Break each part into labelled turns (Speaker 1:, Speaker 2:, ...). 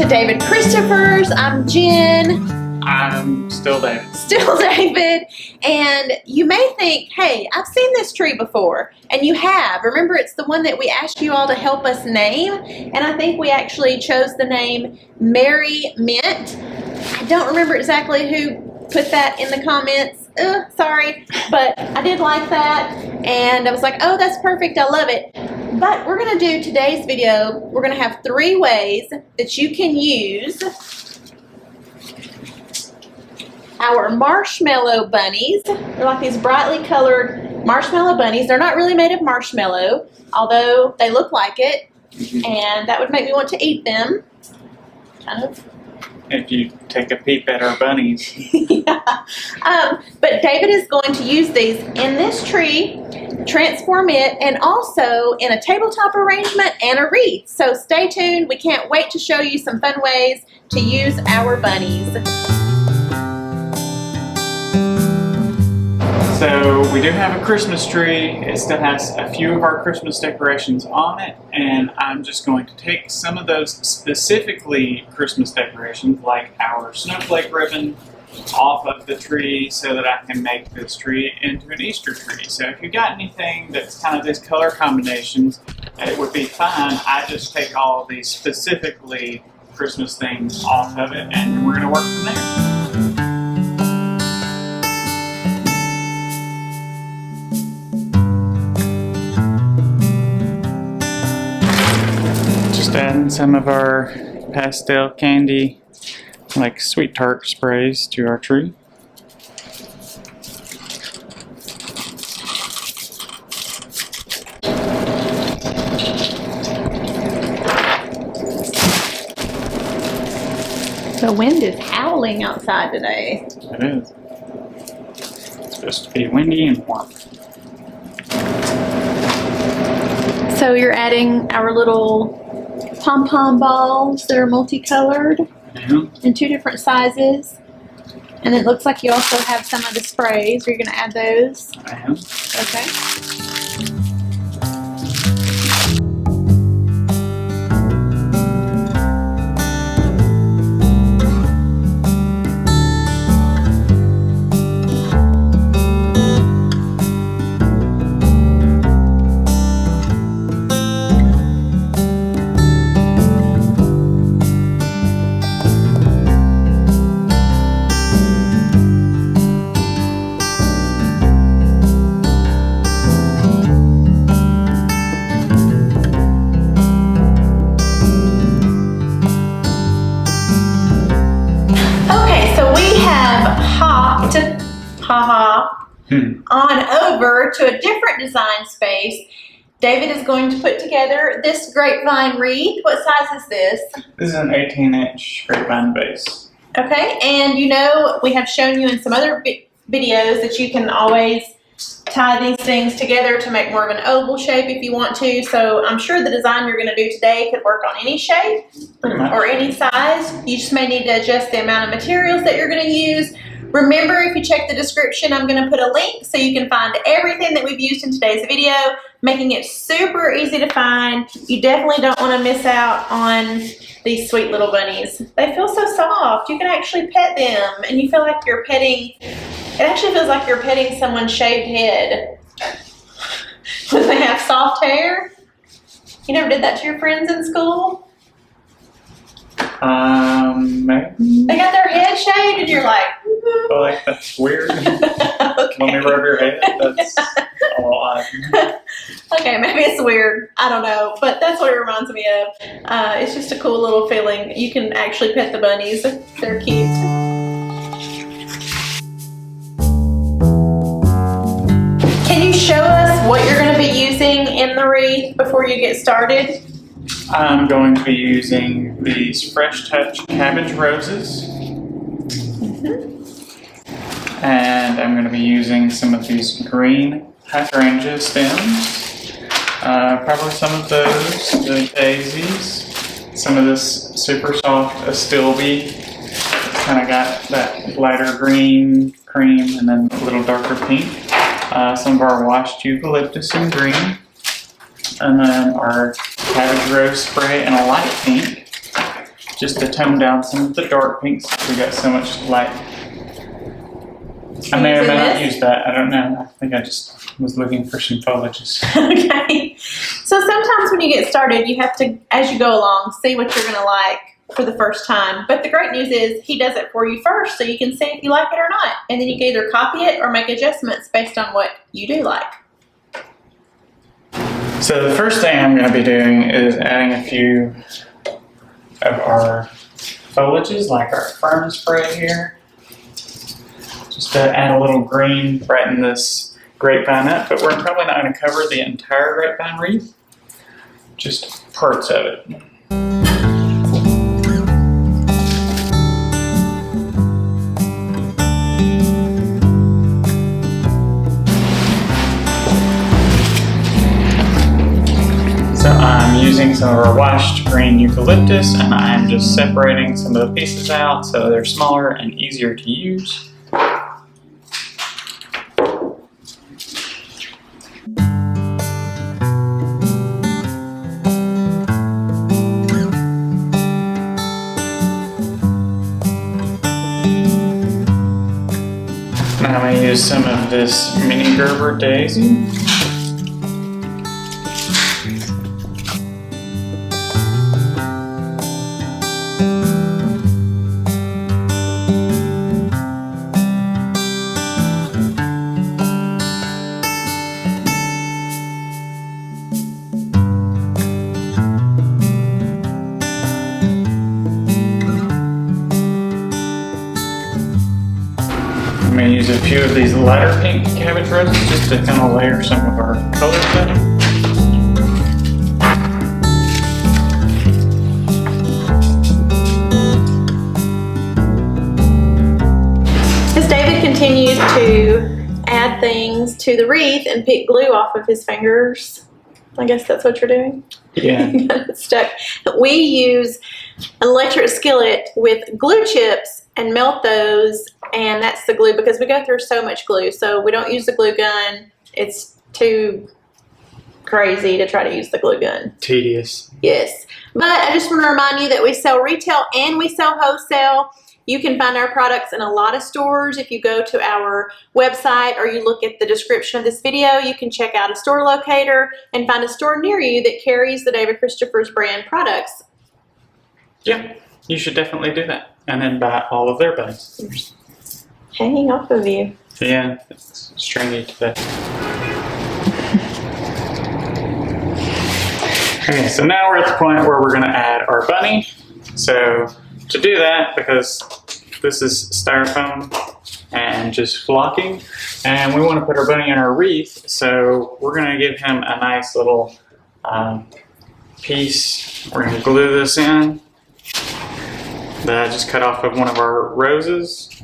Speaker 1: David Christopher's. I'm Jen.
Speaker 2: I'm still David.
Speaker 1: Still David. And you may think, hey, I've seen this tree before. And you have. Remember, it's the one that we asked you all to help us name. And I think we actually chose the name Merry Mint. I don't remember exactly who put that in the comments. Sorry. But I did like that. And I was like, oh, that's perfect. I love it. But we're going to do today's video. We're going to have 3 ways that you can use our marshmallow bunnies. They're like these brightly colored marshmallow bunnies. They're not really made of marshmallow, although they look like it. And that would make me want to eat them. Kind of.
Speaker 2: If you take a peep at our bunnies.
Speaker 1: Yeah. But David is going to use these in this tree, transform it, and also in a tabletop arrangement and a wreath. So stay tuned. We can't wait to show you some fun ways to use our bunnies.
Speaker 2: So we do have a Christmas tree. It still has a few of our Christmas decorations on it, and I'm just going to take some of those specifically Christmas decorations, like our snowflake ribbon, off of the tree so that I can make this tree into an Easter tree. So if you got anything that's kind of these color combinations, it would be fine. I just take all of these specifically Christmas things off of it, and we're going to work from there. Just adding some of our pastel candy, like sweet tart sprays, to our tree.
Speaker 1: The wind is howling outside today.
Speaker 2: It is. It's supposed to be windy and warm.
Speaker 1: So you're adding our little pom-pom balls that are multicolored in 2 different sizes. And it looks like you also have some of the sprays. Are you going to add those?
Speaker 2: I am.
Speaker 1: Okay. On over to a different design space. David is going to put together this grapevine wreath. What size is this?
Speaker 2: This is an 18-inch grapevine base.
Speaker 1: Okay, and you know, we have shown you in some other videos that you can always tie these things together to make more of an oval shape if you want to. So I'm sure the design you're going to do today could work on any shape or any size. You just may need to adjust the amount of materials that you're going to use. Remember, if you check the description, I'm going to put a link so you can find everything that we've used in today's video, making it super easy to find. You definitely don't want to miss out on these sweet little bunnies. They feel so soft. You can actually pet them, and you feel like you're petting, it actually feels like you're petting someone's shaved head. When they have soft hair. You never did that to your friends in school?
Speaker 2: Maybe.
Speaker 1: They got their head shaved, and you're like,
Speaker 2: Oh, like, that's weird.
Speaker 1: okay.
Speaker 2: Let me rub your head. That's a little odd.
Speaker 1: Okay, maybe it's weird. I don't know, but that's what it reminds me of. It's just a cool little feeling. You can actually pet the bunnies. They're cute. Can you show us what you're going to be using in the wreath before you get started?
Speaker 2: I'm going to be using these Fresh Touch cabbage roses. And I'm going to be using some of these green hydrangea stems. Probably some of those, the daisies. Some of this super soft astilbe. It's kind of got that lighter green, cream, and then a little darker pink. Some of our washed eucalyptus in green. And then our cabbage rose spray in a light pink. just to tone down some of the dark pinks. We got so much light. I may or may not use that. I don't know. I think I just was looking for some foliages.
Speaker 1: Okay. So sometimes when you get started, you have to, as you go along, see what you're going to like for the first time. But the great news is he does it for you first, so you can see if you like it or not. And then you can either copy it or make adjustments based on what you do like.
Speaker 2: So the first thing I'm going to be doing is adding a few of our foliages, like our fern spray here. Just to add a little green, brighten this grapevine up, but we're probably not going to cover the entire grapevine wreath, just parts of it. So I'm using some of our washed green eucalyptus, and I'm just separating some of the pieces out so they're smaller and easier to use. Now I'm going to use some of this mini Gerber daisy. I'm going to use a few of these lighter pink cabbage roses just to kind of layer some of our colors in.
Speaker 1: As David continues to add things to the wreath and pick glue off of his fingers, I guess that's what you're doing?
Speaker 2: Yeah.
Speaker 1: Got it stuck. We use an electric skillet with glue chips and melt those, and that's the glue because we go through so much glue. So we don't use the glue gun. It's too crazy to try to use the glue gun.
Speaker 2: Tedious.
Speaker 1: Yes. But I just want to remind you that we sell retail and we sell wholesale. You can find our products in a lot of stores. If you go to our website or you look at the description of this video, you can check out a store locator and find a store near you that carries the David Christopher's brand products.
Speaker 2: Yeah, you should definitely do that. And then buy all of their bunnies.
Speaker 1: Hanging off of you.
Speaker 2: Yeah, it's stringy today. Okay, so now we're at the point where we're going to add our bunny. So to do that, because this is styrofoam and just flocking, and we want to put our bunny in our wreath, so we're going to give him a nice little piece. We're going to glue this in that I just cut off of one of our roses.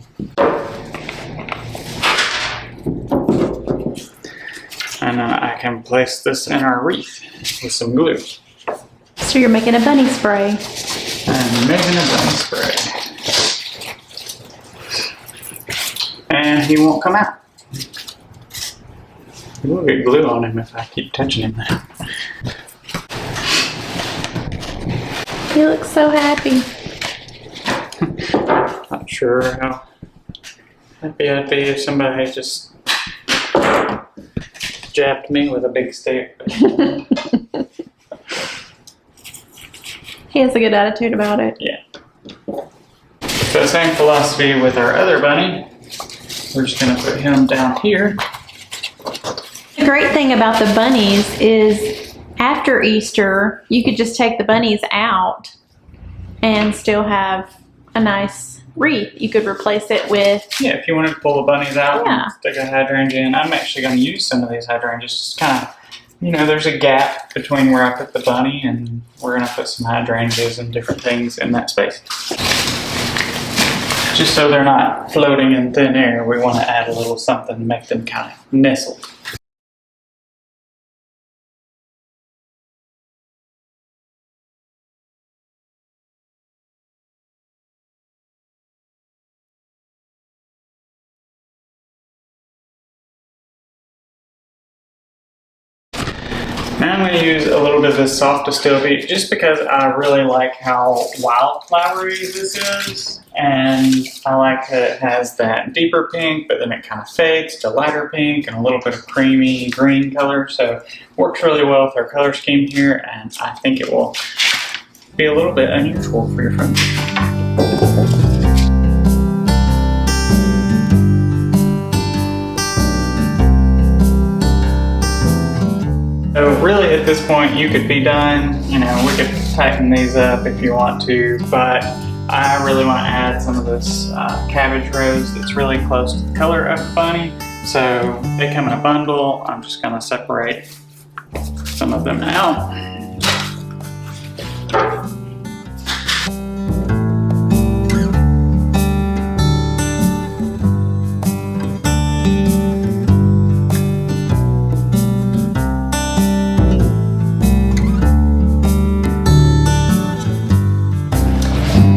Speaker 2: And then I can place this in our wreath with some glue.
Speaker 1: So you're making a bunny spray.
Speaker 2: I'm making a bunny spray. And he won't come out. He will get glue on him if I keep touching him now.
Speaker 1: He looks so happy.
Speaker 2: Not sure how happy I'd be if somebody just jabbed me with a big stick.
Speaker 1: He has a good attitude about it.
Speaker 2: Yeah. So same philosophy with our other bunny. We're just going to put him down here.
Speaker 1: The great thing about the bunnies is after Easter, you could just take the bunnies out and still have a nice wreath. You could replace it with...
Speaker 2: Yeah, if you wanted to pull the bunnies out
Speaker 1: Yeah.
Speaker 2: and stick a hydrangea in. I'm actually going to use some of these hydrangeas. Just kind of, you know, there's a gap between where I put the bunny, and we're going to put some hydrangeas and different things in that space. Just so they're not floating in thin air, we want to add a little something to make them kind of nestle. Now I'm going to use a little bit of this soft distilled beef just because I really like how wildflowery this is. And I like that it has that deeper pink, but then it kind of fades to lighter pink and a little bit of creamy green color. So it works really well with our color scheme here, and I think it will be a little bit unusual for your friends. So really at this point you could be done, you know, we could tighten these up if you want to, but I really want to add some of this cabbage rose that's really close to the color of the bunny. So they come in a bundle. I'm just going to separate some of them out.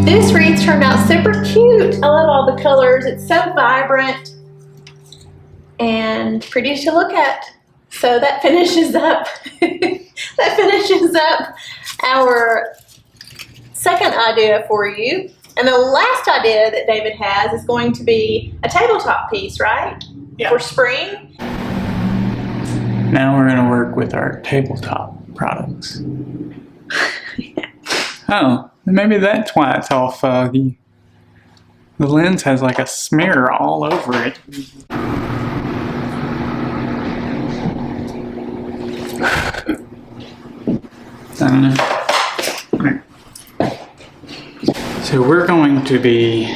Speaker 1: This wreath turned out super cute. I love all the colors. It's so vibrant and pretty to look at. So that finishes up our second idea for you. And the last idea that David has is going to be a tabletop piece, right?
Speaker 2: Yeah.
Speaker 1: For spring.
Speaker 2: Now we're going to work with our tabletop products. Oh, maybe that's why it's all foggy. The lens has like a smear all over it. I don't know. So we're going to be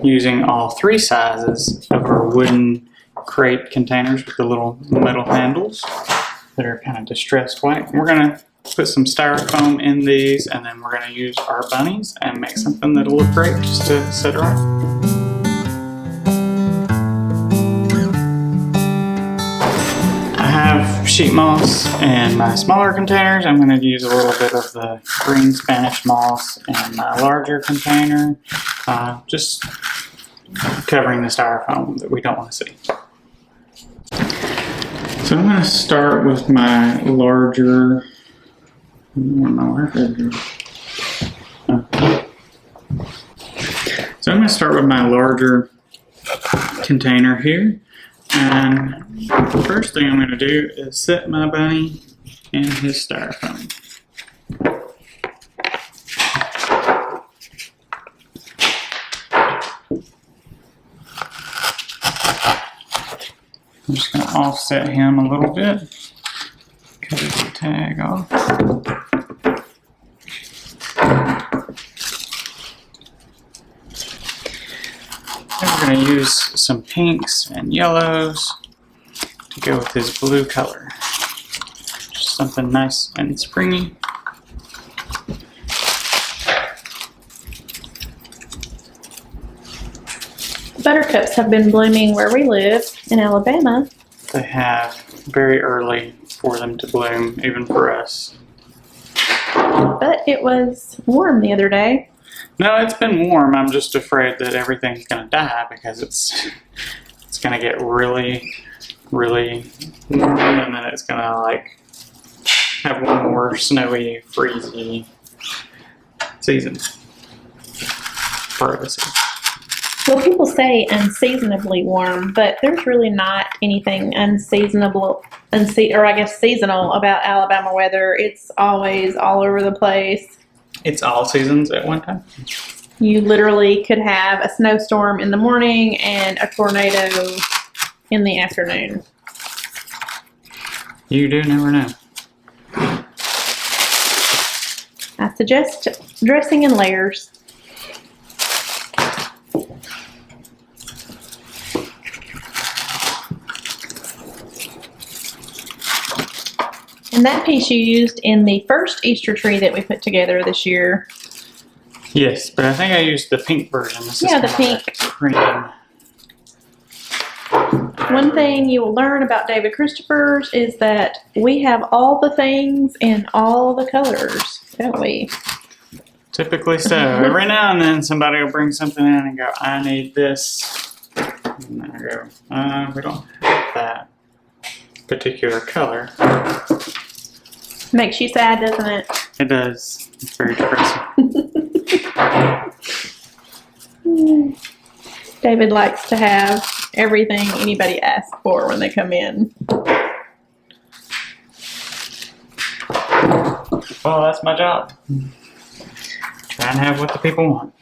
Speaker 2: using all three sizes of our wooden crate containers with the little metal handles that are kind of distressed white. We're going to put some styrofoam in these, and then we're going to use our bunnies and make something that'll look great just to set around. I have sheet moss in my smaller containers. I'm going to use a little bit of the green Spanish moss in my larger container, just covering the styrofoam that we don't want to see. So I'm going to start with my larger. So I'm going to start with my larger container here, and the first thing I'm going to do is set my bunny in his styrofoam. I'm just going to offset him a little bit, cut his tag off. We're going to use some pinks and yellows to go with his blue color. Just something nice and springy.
Speaker 1: Buttercups have been blooming where we live in Alabama.
Speaker 2: They have very early for them to bloom, even for us.
Speaker 1: But it was warm the other day.
Speaker 2: No, it's been warm. I'm just afraid that everything's going to die because it's going to get really, really warm, and then it's going to like have one more snowy, freezy season. Part of the season.
Speaker 1: Well, people say unseasonably warm, but there's really not anything seasonal about Alabama weather. It's always all over the place.
Speaker 2: It's all seasons at one time.
Speaker 1: You literally could have a snowstorm in the morning and a tornado in the afternoon.
Speaker 2: You do never know.
Speaker 1: I suggest dressing in layers. And that piece you used in the first Easter tree that we put together this year.
Speaker 2: Yes, but I think I used the pink version. This
Speaker 1: Yeah,
Speaker 2: is
Speaker 1: the
Speaker 2: kind of
Speaker 1: pink.
Speaker 2: Cream.
Speaker 1: One thing you will learn about David Christopher's is that we have all the things in all the colors, don't we?
Speaker 2: Typically so. Every now and then somebody will bring something in and go, I need this. And I go, we don't have that particular color.
Speaker 1: Makes you sad, doesn't it?
Speaker 2: It does. It's very depressing.
Speaker 1: David likes to have everything anybody asks for when they come in.
Speaker 2: Well, that's my job. Try and have what the people want.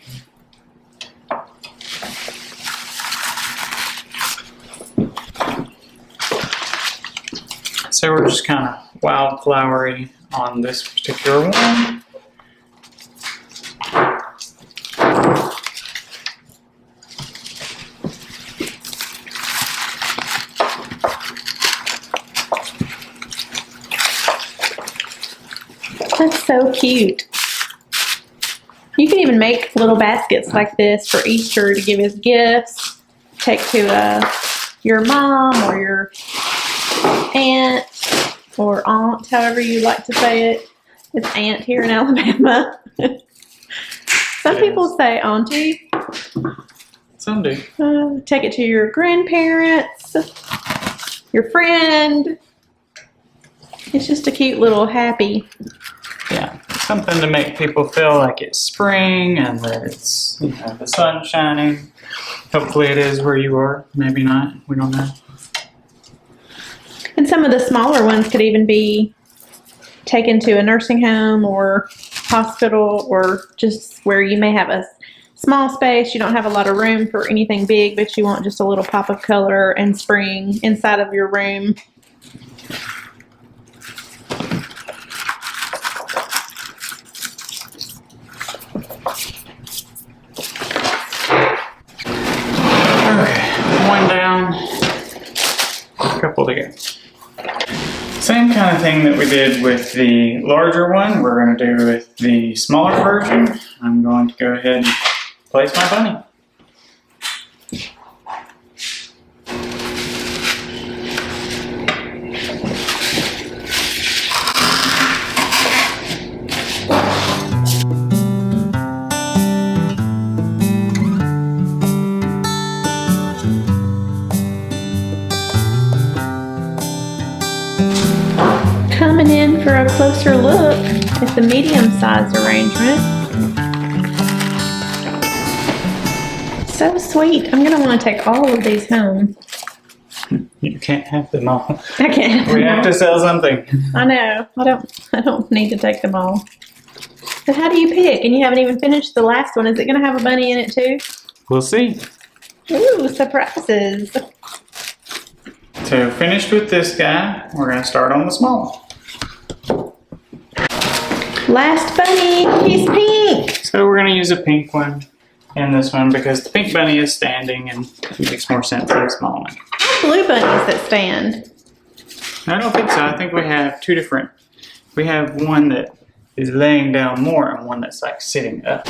Speaker 2: So we're just kind of wildflowery on this particular one.
Speaker 1: That's so cute. You can even make little baskets like this for Easter to give as gifts. Take to your mom or your aunt or aunt, however you like to say it. It's aunt here in Alabama. Some people say auntie.
Speaker 2: Some do.
Speaker 1: Take it to your grandparents, your friend. It's just a cute little happy.
Speaker 2: Yeah, something to make people feel like it's spring and that it's, you know, the sun shining. Hopefully it is where you are. Maybe not. We don't know.
Speaker 1: And some of the smaller ones could even be taken to a nursing home or hospital, or just where you may have a small space. You don't have a lot of room for anything big, but you want just a little pop of color and spring inside of your room.
Speaker 2: One down, a couple to go. Same kind of thing that we did with the larger one, we're going to do with the smaller version. I'm going to go ahead and place my bunny.
Speaker 1: Coming in for a closer look at the medium-sized arrangement. So sweet. I'm going to want to take all of these home.
Speaker 2: You can't have them all.
Speaker 1: I can't.
Speaker 2: We have to sell something.
Speaker 1: I know. I don't need to take them all. But how do you pick? And you haven't even finished the last one. Is it going to have a bunny in it too?
Speaker 2: We'll see.
Speaker 1: Ooh, surprises.
Speaker 2: So finished with this guy, we're going to start on the small.
Speaker 1: Last bunny. He's pink.
Speaker 2: So we're going to use a pink one in this one because the pink bunny is standing and it makes more sense than a small one.
Speaker 1: Blue bunnies that stand.
Speaker 2: I don't think so. I think we have two different. We have one that is laying down more and one that's like sitting up.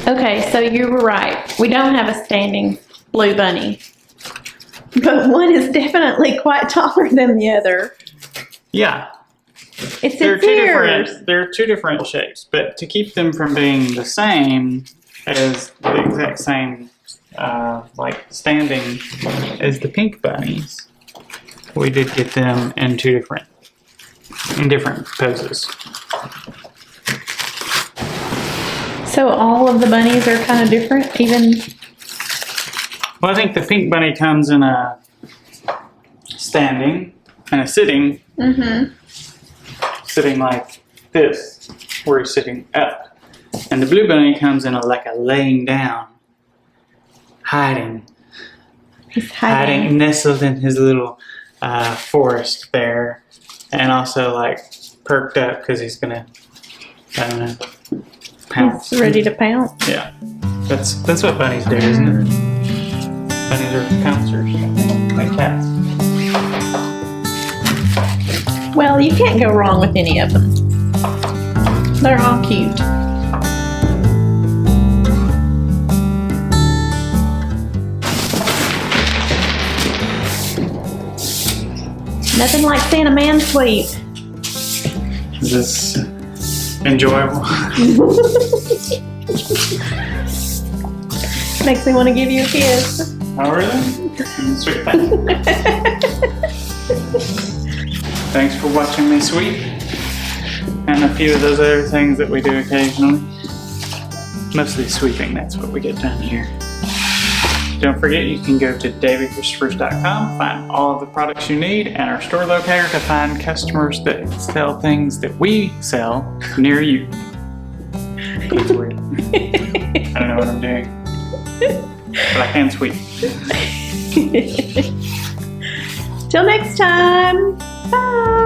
Speaker 1: Okay, so you were right. We don't have a standing blue bunny. But one is definitely quite taller than the other.
Speaker 2: Yeah.
Speaker 1: It's
Speaker 2: They're
Speaker 1: its ears.
Speaker 2: They're two different shapes, but to keep them from being the same as the exact same like standing as the pink bunnies, we did get them in different poses.
Speaker 1: So all of the bunnies are kind of different, even.
Speaker 2: Well, I think the pink bunny comes in a standing and a sitting.
Speaker 1: Mm-hmm.
Speaker 2: Sitting like this, where he's sitting up. And the blue bunny comes in like a laying down, hiding.
Speaker 1: He's hiding.
Speaker 2: Nestled in his little forest there. And also like perked up because he's gonna, I don't know, pounce.
Speaker 1: He's ready to pounce.
Speaker 2: Yeah. That's what bunnies do, isn't it? Bunnies are pouncers, like cats.
Speaker 1: Well, you can't go wrong with any of them. They're all cute. Nothing like seeing a man sleep.
Speaker 2: Is this enjoyable?
Speaker 1: Makes me want to give you a kiss.
Speaker 2: Oh, really? Sweet thing. Thanks for watching me, sweet. and a few of those other things that we do occasionally. Mostly sweeping, that's what we get done here. Don't forget, you can go to davidchristopher's.com, find all of the products you need, and our store locator to find customers that sell things that we sell near you. That's weird. I don't know what I'm doing, but I can sweep.
Speaker 1: Till next time. Bye.